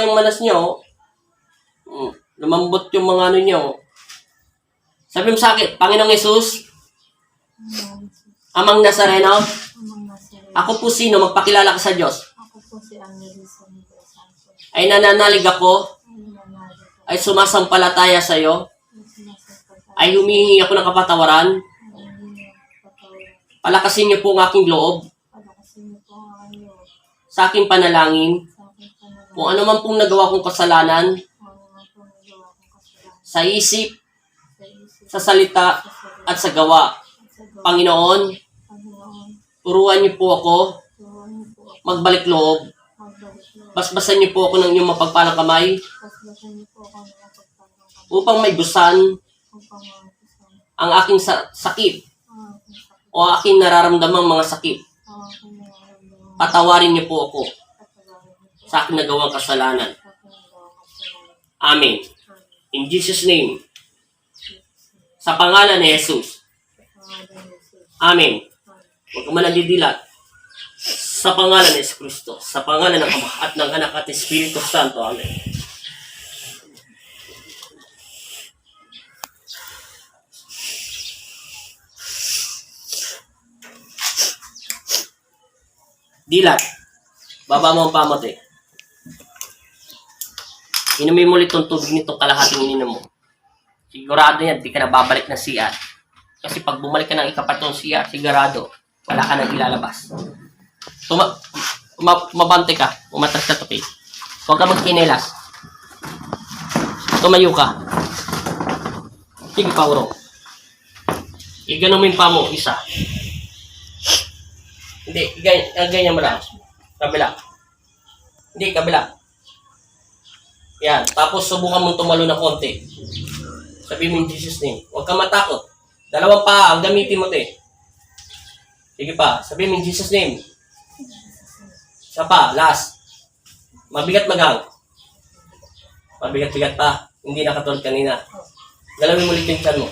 na yung manas nyo. Lumambot yung mga ano nyo. Sabi mo sa akin, Panginoong Yesus, Amang Nazareno, ako po sino, magpakilala ka sa Diyos. Ako po si Angelisa Miguel Santos. Ay nananalig ako, ay sumasampalataya sa iyo, ay humihingi ako ng kapatawaran. Palakasin niyo po ang aking loob sa aking panalangin. Kung ano man pong nagawa kong kasalanan, sa isip, sa salita, at sa gawa. Panginoon, turuan niyo po ako magbalik loob. Basbasan niyo po ako ng iyong mapagpalang kamay upang maigusan ang aking sakit o aking nararamdamang mga sakit. Patawarin niyo po ako sa aking nagawang kasalanan. Amen. In Jesus' name. Sa pangalan ni Jesus. Amen. Huwag ka man nadidilat. Sa pangalan ni Kristo. Sa pangalan ng Ama at ng Anak at Espiritu Santo. Amen. Dilat. Baba mo ang pamot eh. Inumin mo ulit itong tubig nitong kalahating ininom mo. Sigurado yan, di ka na babalik ng CR. Kasi pag bumalik ka ng ikapatong CR, sigurado, wala ka nang ilalabas. Mabante ka, umatras ka topi. Huwag ka magkinelas. Tumayo ka. Sige pa, urong. Iganumin pa mo, isa. Hindi, ganyan mo lang. Kabila. Hindi, kabila. Yan. Tapos subukan mong tumalo ng konti. Sabi mo in Jesus' name. Huwag kang matakot. Dalawang paa ang gamitin mo te. Sige pa. Sabi mo in Jesus' name. Isa pa. Last. Mabigat magang. Mabigat-bigat pa. Hindi nakatulad kanina. Galawin mo ulit yung tiyan mo.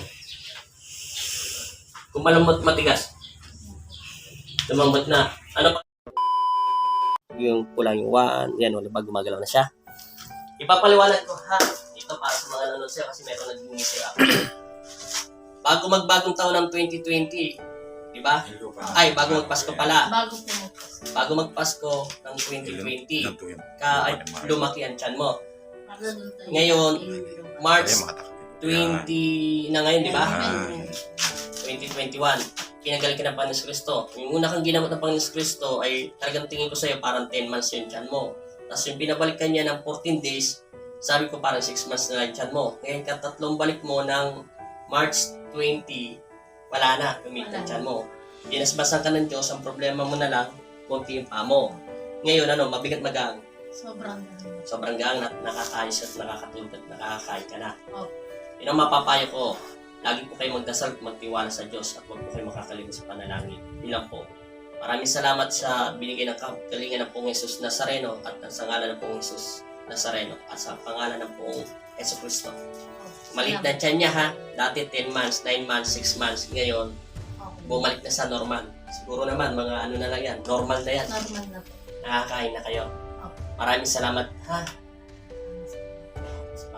Kung malambot matigas. Lumambot na. Ano pa? Yung pula yung 1. Yan. Wala ba gumagalaw na siya? Ipapaliwanag ko ha. Ito para sa mga nanonood sa'yo kasi meron nag-umisip ako. Bago magbagong taon ng 2020, di ba? Ay, bago magpasko pala. Bago magpasko ng 2020, lumaki ang tiyan mo. Ngayon, March 20 na ngayon, di ba? 2021. Pinagaling ka ng Panginoon Kristo. Yung una kang ginamot ng Panginoon Kristo ay talagang tingin ko sa'yo parang 10 months yung tiyan mo. Tapos yung binabalik ka niya ng 14 days, sabi ko parang 6 months na lang tiyan mo. Ngayon katatlong balik mo ng March 20, wala na, lumit ang tiyan mo. Binasbasan ka ng Diyos, ang problema mo na lang, konti yung paa mo. Ngayon, mabigat magang. Sobrang gaang, nakakayos at nakakatulog at nakakakain ka na. Yun ang mapapayo ko. Lagi po kayo magdasal at magtiwala sa Diyos at huwag po kayo makakalimot sa panalangin. Yun lang po. Maraming salamat sa binigay ng kagalingan ng Pong Jesus Nazareno at sa ngalan ng Pong Jesus Nazareno at sa pangalan ng Pong Yesu Cristo. Maliit na tiyan niya ha. Dati 10 months, 9 months, 6 months. Ngayon, bumalik na sa normal. Siguro naman, mga ano na lang yan. Normal na yan. Normal na po. Nakakain na kayo. Maraming salamat ha.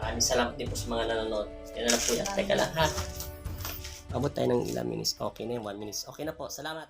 Maraming salamat din po sa mga nanonood. Yan na lang po yan. Teka lang ha. Abot tayo ng ilang minutes. Okay na yun, 1 minute. Okay na po. Salamat.